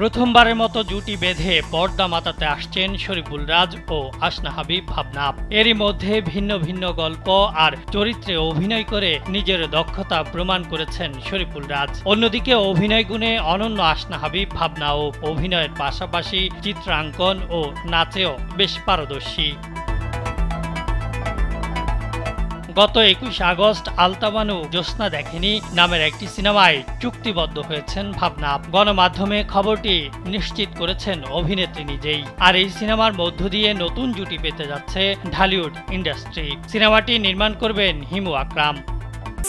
প্রথমবারের মতো জুটি বেঁধে পর্দা মাতাতে আসছেন শরীফুল রাজ ও আসনা হাবিব ভাবনা। এরই মধ্যে ভিন্ন ভিন্ন গল্প আর চরিত্রে অভিনয় করে নিজের দক্ষতা প্রমাণ করেছেন শরীফুল রাজ। অন্যদিকে অভিনয় গুণে অনন্য আসনা হাবিব ভাবনাও অভিনয়ের পাশাপাশি চিত্রাঙ্কন ও নাচেও বেশ পারদর্শী। গত 21 আগস্ট আলতাবানু জ্যোৎস্না দেখেনি নামের একটি সিনেমায় চুক্তিবদ্ধ হয়েছেন ভাবনা। গণমাধ্যমে খবরটি নিশ্চিত করেছেন অভিনেত্রী নিজেই। আর এই সিনেমার মধ্য দিয়ে নতুন জুটি পেতে যাচ্ছে ঢালিউড ইন্ডাস্ট্রি। সিনেমাটি নির্মাণ করবেন হিমু আকরাম।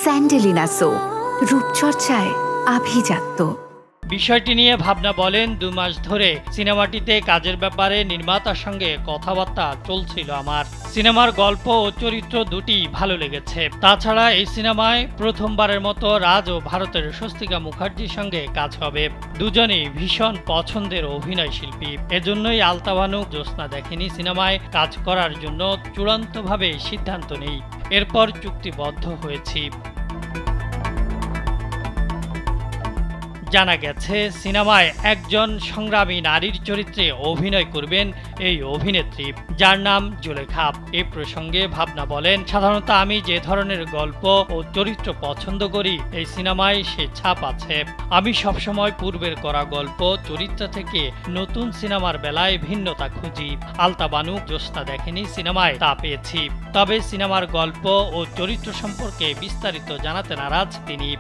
স্যান্ডেলিনা সো, রূপচর্চায় আভিজাত্য। বিষয়টি নিয়ে ভাবনা বলেন, 2 মাস ধরে সিনেমাটিতে কাজের ব্যাপারে নির্মাতার সঙ্গে কথাবার্তা চলছিল আমার। সিনেমার গল্প ও চরিত্র দুটি ভালো লেগেছে। তাছাড়া এই সিনেমায় প্রথমবারের মতো রাজ ও ভারতের স্বস্তিকা মুখার্জির সঙ্গে কাজ হবে। দুজনেই ভীষণ পছন্দের অভিনয় শিল্পী। এজন্যই আলতাবানু জ্যোৎস্না দেখেনি সিনেমায় কাজ করার জন্য চূড়ান্তভাবে সিদ্ধান্ত নেই। এরপর চুক্তিবদ্ধ হয়েছি। জানা গেছে সিনেমায় একজন সংগ্রামী নারীর চরিত্রে অভিনয় করবেন এই অভিনেত্রী, যার নাম জুলেখা। এই প্রসঙ্গে ভাবনা বলেন, সাধারণত আমি যে ধরনের গল্প ও চরিত্র পছন্দ করি এই সিনেমায় সে ছাপ আছে। আমি সবসময় পূর্বের করা গল্প চরিত্র থেকে নতুন সিনেমার বেলায় ভিন্নতা খুঁজি। আলতাবানু জ্যোৎস্না দেখেনি সিনেমায় তা পেয়েছি। তবে সিনেমার গল্প ও চরিত্র সম্পর্কে বিস্তারিত জানাতে নারাজ তিনি।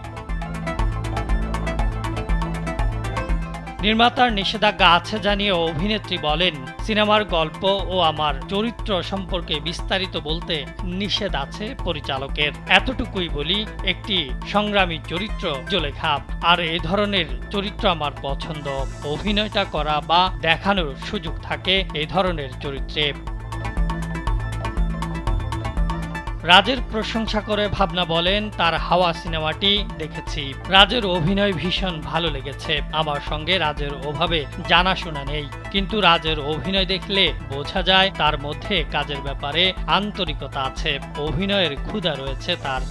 নির্মাতার নিষেধাজ্ঞা আছে জানিয়ে অভিনেত্রী বলেন, সিনেমার গল্প ও আমার চরিত্র সম্পর্কে বিস্তারিত বলতে নিষেধ আছে পরিচালকের। এতটুকুই বলি, একটি সংগ্রামী চরিত্র জুলেখা, আর এ ধরনের চরিত্র আমার পছন্দ। অভিনয়টা করা বা দেখানোর সুযোগ থাকে এ ধরনের চরিত্রে। রাজের প্রশংসা করে ভাবনা বলেন, তার হাওয়া সিনেমাটি দেখেছি। রাজের অভিনয় ভীষণ ভালো লেগেছে। আমার সঙ্গে রাজের ওভাবে জানাশোনা নেই, কিন্তু রাজের অভিনয় দেখলে বোঝা যায় তার মধ্যে কাজের ব্যাপারে আন্তরিকতা আছে, অভিনয়ের ক্ষুধা রয়েছে তার।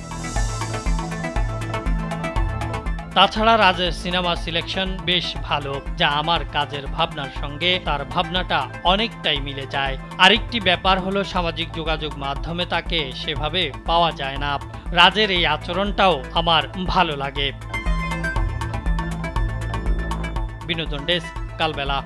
তাছাড়া রাজের সিনেমা সিলেকশন বেশ ভালো, যা আমার কাজের ভাবনার সঙ্গে তার ভাবনাটা অনেকটাই মিলে যায়। আরেকটি ব্যাপার হলো সামাজিক যোগাযোগ মাধ্যমে তাকে সেভাবে পাওয়া যায় না। রাজের এই আচরণটাও আমার ভালো লাগে। বিনোদন ডেস্ক, কালবেলা।